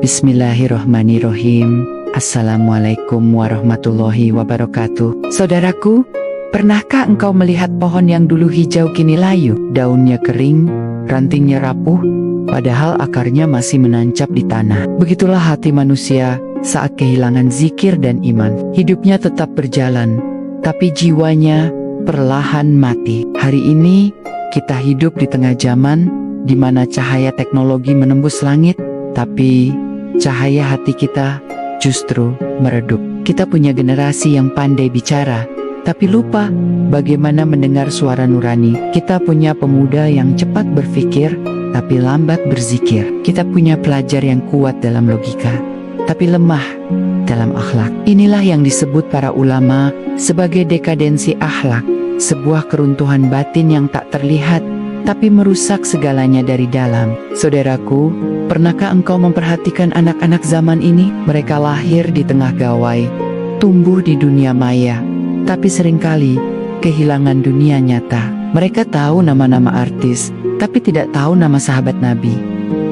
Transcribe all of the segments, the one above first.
Bismillahirrohmanirrohim. Assalamualaikum warahmatullahi wabarakatuh. Saudaraku, pernahkah engkau melihat pohon yang dulu hijau kini layu? Daunnya kering, rantingnya rapuh, padahal akarnya masih menancap di tanah. Begitulah hati manusia saat kehilangan zikir dan iman. Hidupnya tetap berjalan, tapi jiwanya perlahan mati. Hari ini kita hidup di tengah zaman di mana cahaya teknologi menembus langit, tapi cahaya hati kita justru meredup. Kita punya generasi yang pandai bicara, tapi lupa bagaimana mendengar suara nurani. Kita punya pemuda yang cepat berpikir, tapi lambat berzikir. Kita punya pelajar yang kuat dalam logika, tapi lemah dalam akhlak. Inilah yang disebut para ulama sebagai dekadensi akhlak, sebuah keruntuhan batin yang tak terlihat, tapi merusak segalanya dari dalam. Saudaraku, pernahkah engkau memperhatikan anak-anak zaman ini? Mereka lahir di tengah gawai, tumbuh di dunia maya, tapi seringkali kehilangan dunia nyata. Mereka tahu nama-nama artis, tapi tidak tahu nama sahabat Nabi.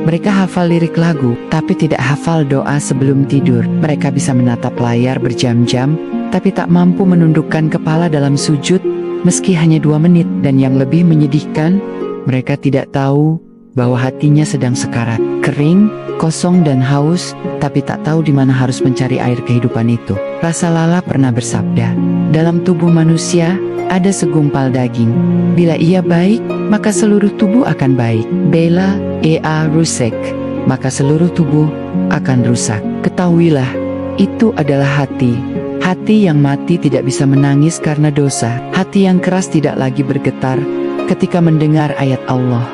Mereka hafal lirik lagu, tapi tidak hafal doa sebelum tidur. Mereka bisa menatap layar berjam-jam, tapi tak mampu menundukkan kepala dalam sujud, meski hanya 2 menit. Dan yang lebih menyedihkan, mereka tidak tahu bahwa hatinya sedang sekarat, kering, kosong dan haus, tapi tak tahu di mana harus mencari air kehidupan itu. Rasulullah pernah bersabda, dalam tubuh manusia ada segumpal daging. Bila ia baik, maka seluruh tubuh akan baik. Bila ia rusak, maka seluruh tubuh akan rusak. Ketahuilah, itu adalah hati. Hati yang mati tidak bisa menangis karena dosa. Hati yang keras tidak lagi bergetar ketika mendengar ayat Allah.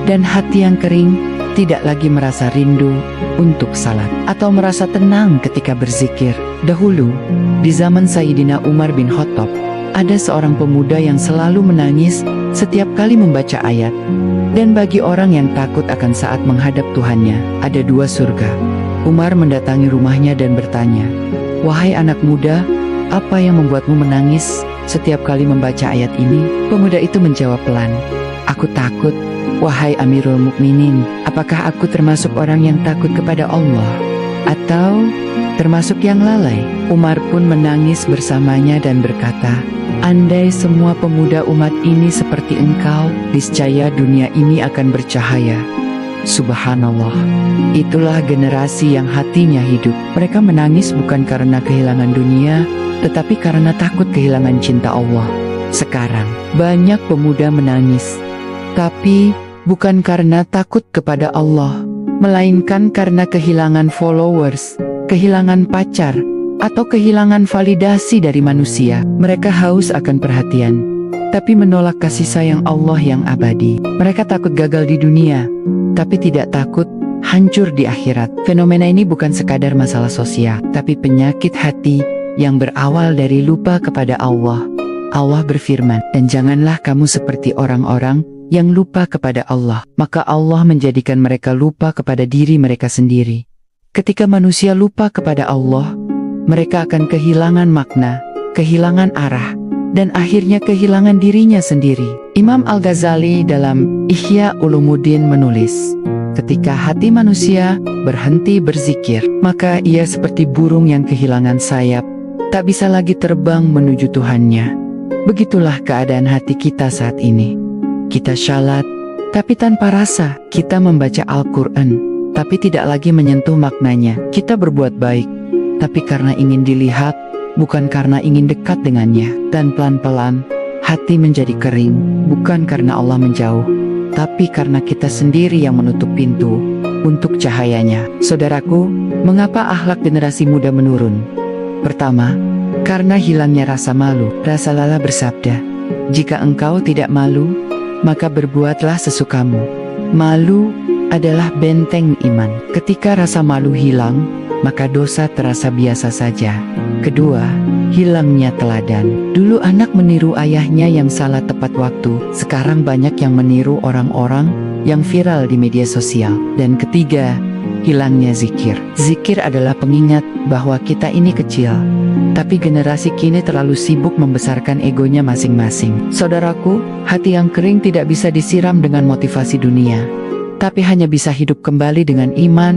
Dan hati yang kering tidak lagi merasa rindu untuk salat atau merasa tenang ketika berzikir. Dahulu, di zaman Sayyidina Umar bin Khattab, ada seorang pemuda yang selalu menangis setiap kali membaca ayat. Dan bagi orang yang takut akan saat menghadap Tuhannya, ada 2 surga. Umar mendatangi rumahnya dan bertanya, "Wahai anak muda, apa yang membuatmu menangis setiap kali membaca ayat ini?" Pemuda itu menjawab pelan, "Aku takut, wahai Amirul Mukminin. Apakah aku termasuk orang yang takut kepada Allah? Atau termasuk yang lalai?" Umar pun menangis bersamanya dan berkata, "Andai semua pemuda umat ini seperti engkau, niscaya dunia ini akan bercahaya." Subhanallah, itulah generasi yang hatinya hidup. Mereka menangis bukan karena kehilangan dunia, tetapi karena takut kehilangan cinta Allah. Sekarang, banyak pemuda menangis, tapi bukan karena takut kepada Allah, melainkan karena kehilangan followers, kehilangan pacar, atau kehilangan validasi dari manusia. Mereka haus akan perhatian, tapi menolak kasih sayang Allah yang abadi. Mereka takut gagal di dunia, tapi tidak takut hancur di akhirat. Fenomena ini bukan sekadar masalah sosial, tapi penyakit hati yang berawal dari lupa kepada Allah. Allah berfirman, "Dan janganlah kamu seperti orang-orang yang lupa kepada Allah." Maka Allah menjadikan mereka lupa kepada diri mereka sendiri. Ketika manusia lupa kepada Allah, mereka akan kehilangan makna, kehilangan arah, dan akhirnya kehilangan dirinya sendiri. Imam Al-Ghazali dalam Ihya Ulumuddin menulis, ketika hati manusia berhenti berzikir, maka ia seperti burung yang kehilangan sayap, tak bisa lagi terbang menuju Tuhannya. Begitulah keadaan hati kita saat ini. Kita syalat, tapi tanpa rasa. Kita membaca Al-Quran, tapi tidak lagi menyentuh maknanya. Kita berbuat baik, tapi karena ingin dilihat, bukan karena ingin dekat dengannya. Dan pelan-pelan, hati menjadi kering, bukan karena Allah menjauh, tapi karena kita sendiri yang menutup pintu untuk cahayanya. Saudaraku, mengapa akhlak generasi muda menurun? Pertama, karena hilangnya rasa malu. Rasulullah bersabda, "Jika engkau tidak malu, maka berbuatlah sesukamu." Malu adalah benteng iman. Ketika rasa malu hilang, maka dosa terasa biasa saja. Kedua, hilangnya teladan. Dulu anak meniru ayahnya yang salah tepat waktu. Sekarang banyak yang meniru orang-orang yang viral di media sosial. Dan ketiga, hilangnya zikir. Zikir adalah pengingat bahwa kita ini kecil, tapi generasi kini terlalu sibuk membesarkan egonya masing-masing. Saudaraku, hati yang kering tidak bisa disiram dengan motivasi dunia, tapi hanya bisa hidup kembali dengan iman,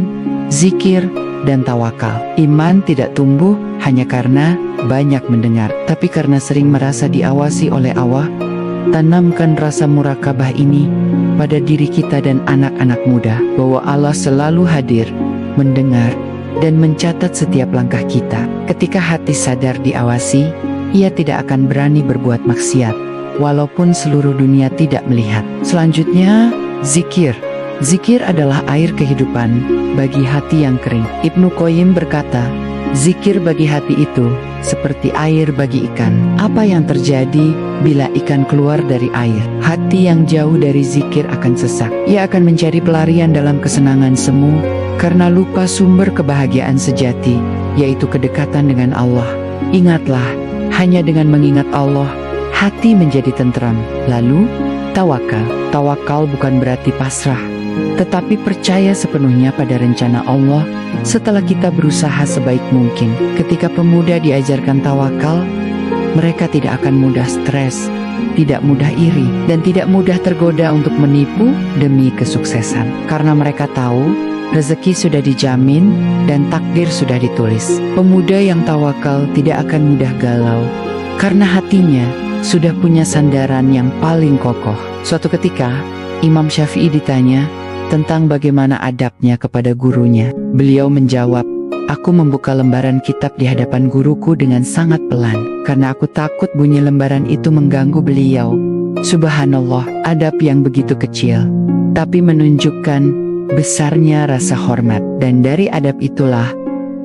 zikir, dan tawakal. Iman tidak tumbuh hanya karena banyak mendengar, tapi karena sering merasa diawasi oleh Allah. Tanamkan rasa murakabah ini pada diri kita dan anak-anak muda, bahwa Allah selalu hadir, mendengar, dan mencatat setiap langkah kita. Ketika hati sadar diawasi, ia tidak akan berani berbuat maksiat, walaupun seluruh dunia tidak melihat. Selanjutnya, zikir. Zikir adalah air kehidupan bagi hati yang kering. Ibnu Qayyim berkata, zikir bagi hati itu seperti air bagi ikan. Apa yang terjadi bila ikan keluar dari air? Hati yang jauh dari zikir akan sesak. Ia akan mencari pelarian dalam kesenangan semu, karena lupa sumber kebahagiaan sejati, yaitu kedekatan dengan Allah. Ingatlah, hanya dengan mengingat Allah, hati menjadi tentram. Lalu, tawakal. Tawakal bukan berarti pasrah, tetapi percaya sepenuhnya pada rencana Allah setelah kita berusaha sebaik mungkin. Ketika pemuda diajarkan tawakal, mereka tidak akan mudah stres, tidak mudah iri, dan tidak mudah tergoda untuk menipu demi kesuksesan. Karena mereka tahu, rezeki sudah dijamin dan takdir sudah ditulis. Pemuda yang tawakal tidak akan mudah galau, karena hatinya sudah punya sandaran yang paling kokoh. Suatu ketika, Imam Syafi'i ditanya tentang bagaimana adabnya kepada gurunya. Beliau menjawab, "Aku membuka lembaran kitab di hadapan guruku dengan sangat pelan, karena aku takut bunyi lembaran itu mengganggu beliau." Subhanallah, adab yang begitu kecil, tapi menunjukkan besarnya rasa hormat. Dan dari adab itulah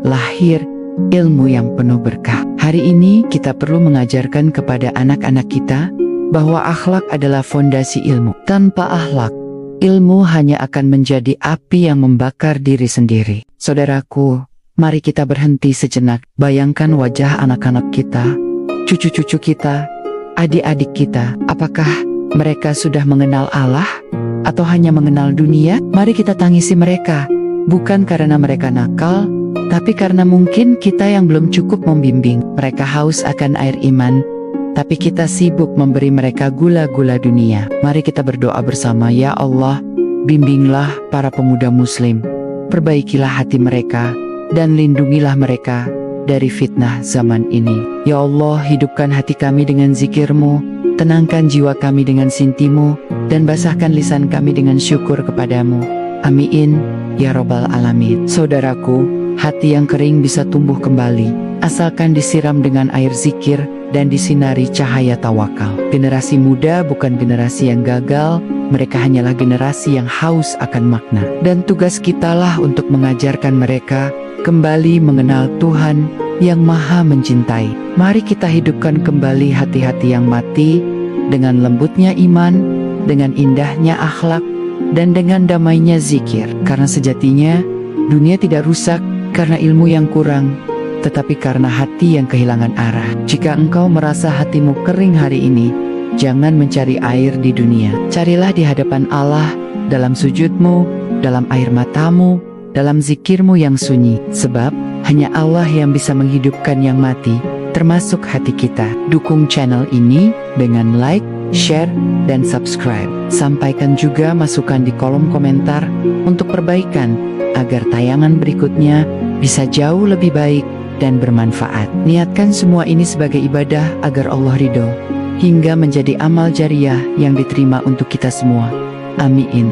lahir ilmu yang penuh berkah. Hari ini kita perlu mengajarkan kepada anak-anak kita bahwa akhlak adalah fondasi ilmu. Tanpa akhlak, ilmu hanya akan menjadi api yang membakar diri sendiri. Saudaraku, mari kita berhenti sejenak. Bayangkan wajah anak-anak kita, cucu-cucu kita, adik-adik kita. Apakah mereka sudah mengenal Allah atau hanya mengenal dunia? Mari kita tangisi mereka, bukan karena mereka nakal, tapi karena mungkin kita yang belum cukup membimbing. Mereka haus akan air iman, tapi kita sibuk memberi mereka gula-gula dunia. Mari kita berdoa bersama. Ya Allah, bimbinglah para pemuda muslim, perbaikilah hati mereka, dan lindungilah mereka dari fitnah zaman ini. Ya Allah, hidupkan hati kami dengan zikir-Mu, tenangkan jiwa kami dengan sinti-Mu, dan basahkan lisan kami dengan syukur kepadamu. Amin, ya Rabbal Alamin. Saudaraku, hati yang kering bisa tumbuh kembali, asalkan disiram dengan air zikir dan disinari cahaya tawakal. Generasi muda bukan generasi yang gagal, mereka hanyalah generasi yang haus akan makna. Dan tugas kitalah untuk mengajarkan mereka kembali mengenal Tuhan yang Maha Mencintai. Mari kita hidupkan kembali hati-hati yang mati dengan lembutnya iman, dengan indahnya akhlak, dan dengan damainya zikir. Karena sejatinya dunia tidak rusak karena ilmu yang kurang, tetapi karena hati yang kehilangan arah. Jika engkau merasa hatimu kering hari ini, jangan mencari air di dunia. Carilah di hadapan Allah, dalam sujudmu, dalam air matamu, dalam zikirmu yang sunyi. Sebab hanya Allah yang bisa menghidupkan yang mati, termasuk hati kita. Dukung channel ini dengan like, share, dan subscribe. Sampaikan juga masukan di kolom komentar untuk perbaikan, agar tayangan berikutnya bisa jauh lebih baik dan bermanfaat. Niatkan semua ini sebagai ibadah agar Allah ridho, hingga menjadi amal jariah yang diterima untuk kita semua. Amin.